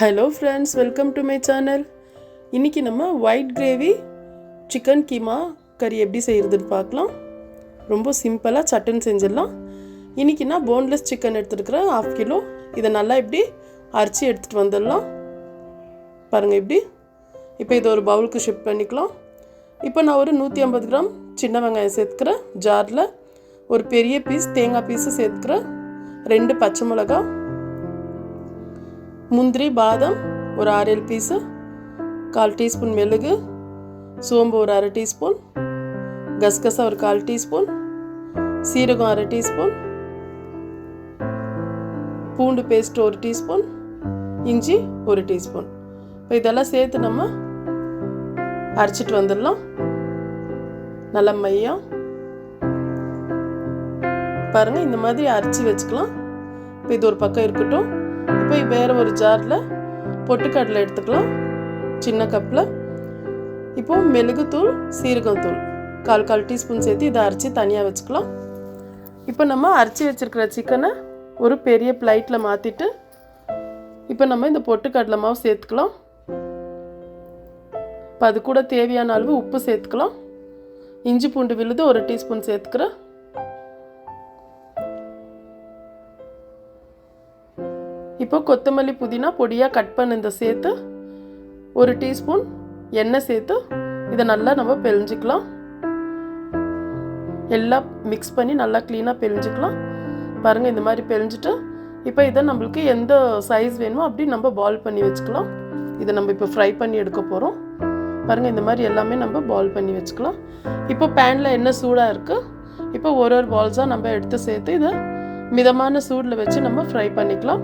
Hello friends, welcome to my channel. இன்றைக்கி நம்ம white gravy chicken keema கறி எப்படி செய்கிறதுன்னு பார்க்கலாம். ரொம்ப சிம்பிளாக சட்டுன்னு செஞ்சிடலாம். இன்றைக்கி நான் போன்லெஸ் சிக்கன் எடுத்துருக்கிறேன் 1/2 கிலோ. இதை நல்லா இப்படி அரைச்சி எடுத்துகிட்டு வந்துடலாம். பாருங்கள் இப்படி. இப்போ இதை ஒரு பவுலுக்கு ஷிஃப்ட் பண்ணிக்கலாம். இப்போ நான் ஒரு 150 கிராம் சின்ன வெங்காயம் சேர்த்துக்கிறேன். ஜாரில் ஒரு பெரிய பீஸ் தேங்காய் பீஸு சேர்த்துக்கிறேன். 2 பச்சை மிளகா, முந்திரி பாதாம் ஒரு 6-7 பீஸு, 1/4 டீஸ்பூன் மிளகு, சோம்பு ஒரு 1/2 டீஸ்பூன், கசகசா ஒரு 1/4 டீஸ்பூன், சீரகம் 1/2 டீஸ்பூன், பூண்டு பேஸ்ட் 1 டீஸ்பூன், இஞ்சி 1 டீஸ்பூன். இப்போ இதெல்லாம் சேர்த்து நம்ம அரைச்சிட்டு வந்துடலாம். நல்லா மையம் பாருங்கள், இந்த மாதிரி அரைச்சி வச்சுக்கலாம். இப்போ இது ஒரு பக்கம் இருக்கட்டும். இப்போ வேறு ஒரு ஜாரில் பொட்டுக்கடலை எடுத்துக்கலாம், சின்ன கப்பில். இப்போது மிளகுத்தூள், சீரகத்தூள் 1/4 டீஸ்பூன் சேர்த்து இதை அரைச்சி தனியாக வச்சுக்கலாம். இப்போ நம்ம அரைச்சி வச்சுருக்கிற சிக்கனை ஒரு பெரிய பிளேட்டில் மாற்றிட்டு இப்போ நம்ம இந்த பொட்டுக்கடலை மாவு சேர்த்துக்கலாம். இப்போ அது கூட தேவையான அளவு உப்பு சேர்த்துக்கலாம். இஞ்சி பூண்டு விழுது 1 டீஸ்பூன் சேர்த்துக்கிறேன். இப்போ கொத்தமல்லி புதினா பொடியாக கட் பண்ண இந்த சேர்த்து 1 டீஸ்பூன் எண்ணெய் சேர்த்து இதை நல்லா நம்ம பிழிஞ்சிக்கலாம். எல்லாம் மிக்ஸ் பண்ணி நல்லா க்ளீனாக பிழிஞ்சிக்கலாம். பாருங்கள், இந்த மாதிரி பிழிஞ்சிட்டு இப்போ இதை நம்மளுக்கு எந்த சைஸ் வேணுமோ அப்படி நம்ம பால் பண்ணி வச்சுக்கலாம். இதை நம்ம இப்போ ஃப்ரை பண்ணி எடுக்க போகிறோம். பாருங்கள், இந்த மாதிரி எல்லாமே நம்ம பால் பண்ணி வச்சுக்கலாம். இப்போ பேனில் எண்ணெய் சூடாக இருக்குது. இப்போ ஒரு பால்ஸாக நம்ம எடுத்து சேர்த்து இதை மிதமான சூடில் வச்சு நம்ம ஃப்ரை பண்ணிக்கலாம்.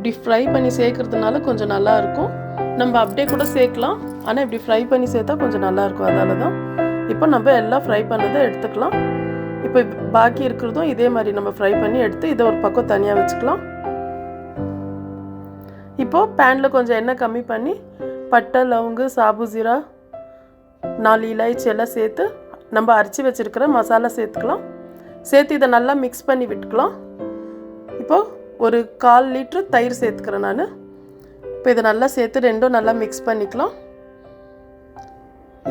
இப்படி ஃப்ரை பண்ணி சேர்க்கறதுனால கொஞ்சம் நல்லாயிருக்கும். நம்ம அப்படியே கூட சேர்க்கலாம், ஆனால் இப்படி ஃப்ரை பண்ணி சேர்த்தா கொஞ்சம் நல்லாயிருக்கும். அதனால தான் இப்போ நம்ம எல்லாம் ஃப்ரை பண்ணதை எடுத்துக்கலாம். இப்போ பாக்கி இருக்கிறதும் இதே மாதிரி நம்ம ஃப்ரை பண்ணி எடுத்து இதை ஒரு பக்கம் தனியாக வச்சுக்கலாம். இப்போது பேனில் கொஞ்சம் எண்ணெய் கம்மி பண்ணி பட்டை, லவங்கு, சாபு ஜீரா, 4 இலாய்ச்சி எல்லாம் சேர்த்து நம்ம அரைச்சி வச்சுருக்கிற மசாலா சேர்த்துக்கலாம். சேர்த்து இதை நல்லா மிக்ஸ் பண்ணி விட்டுக்கலாம். இப்போது ஒரு 1/4 லிட்டர் தயிர் சேர்த்துக்கிறேன் நான். இப்போ இதை நல்லா சேர்த்து ரெண்டும் நல்லா மிக்ஸ் பண்ணிக்கலாம்.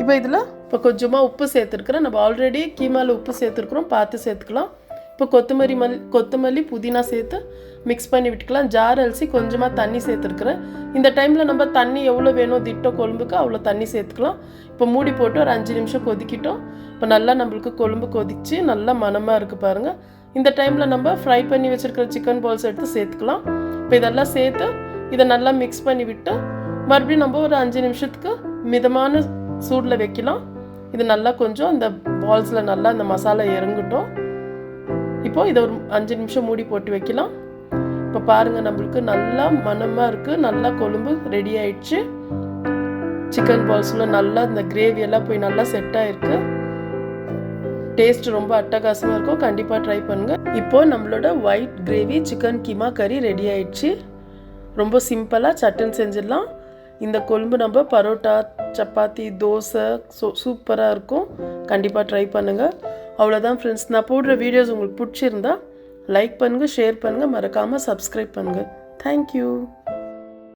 இப்போ இதில் இப்போ கொஞ்சமாக உப்பு சேர்த்துருக்குறேன். நம்ம ஆல்ரெடி கீமாவில் உப்பு சேர்த்துருக்குறோம், பார்த்து சேர்த்துக்கலாம். இப்போ கொத்தமல்லி புதினா சேர்த்து மிக்ஸ் பண்ணி விட்டுக்கலாம். ஜார் அரிசி கொஞ்சமாக தண்ணி சேர்த்துருக்குறேன். இந்த டைமில் நம்ம தண்ணி எவ்வளோ வேணும் திட்டோ கொழும்புக்கு அவ்வளோ தண்ணி சேர்த்துக்கலாம். இப்போ மூடி போட்டு ஒரு 5 நிமிஷம் கொதிக்கிட்டோம். இப்போ நல்லா நம்மளுக்கு கொழும்பு கொதிச்சு நல்லா மணமாக இருக்குது பாருங்கள். இந்த டைமில் நம்ம ஃப்ரை பண்ணி வச்சுருக்கிற சிக்கன் பால்ஸ் எடுத்து சேர்த்துக்கலாம். இப்போ இதெல்லாம் சேர்த்து இதை நல்லா மிக்ஸ் பண்ணி விட்டு மறுபடியும் நம்ம ஒரு 5 நிமிஷத்துக்கு மிதமான சூடில் வைக்கலாம். இது நல்லா கொஞ்சம் அந்த பால்ஸில் நல்லா அந்த மசாலா இறங்கட்டும். இப்போது இதை ஒரு 5 நிமிஷம் மூடி போட்டு வைக்கலாம். இப்போ பாருங்கள், நம்மளுக்கு நல்லா மணமாக இருக்குது. நல்லா கொழும்பு ரெடி ஆயிடுச்சு. சிக்கன் பால்ஸில் நல்லா இந்த கிரேவி எல்லாம் போய் நல்லா செட் ஆகிருக்கு. டேஸ்ட் ரொம்ப அட்டகாசமாக இருக்கும். கண்டிப்பாக ட்ரை பண்ணுங்கள். இப்போது நம்மளோட ஒயிட் கிரேவி சிக்கன் கீமா கறி ரெடி ஆயிடுச்சு. ரொம்ப சிம்பிளாக சட்டுன்னு செஞ்சிடலாம். இந்த கொழும்பு நம்ம பரோட்டா, சப்பாத்தி, தோசை சூப்பராக இருக்கும். கண்டிப்பாக ட்ரை பண்ணுங்கள். அவ்வளோதான் ஃப்ரெண்ட்ஸ். நான் போடுற வீடியோஸ் உங்களுக்கு பிடிச்சிருந்தா லைக் பண்ணுங்கள், ஷேர் பண்ணுங்கள், மறக்காமல் சப்ஸ்கிரைப் பண்ணுங்கள். தேங்க்யூ.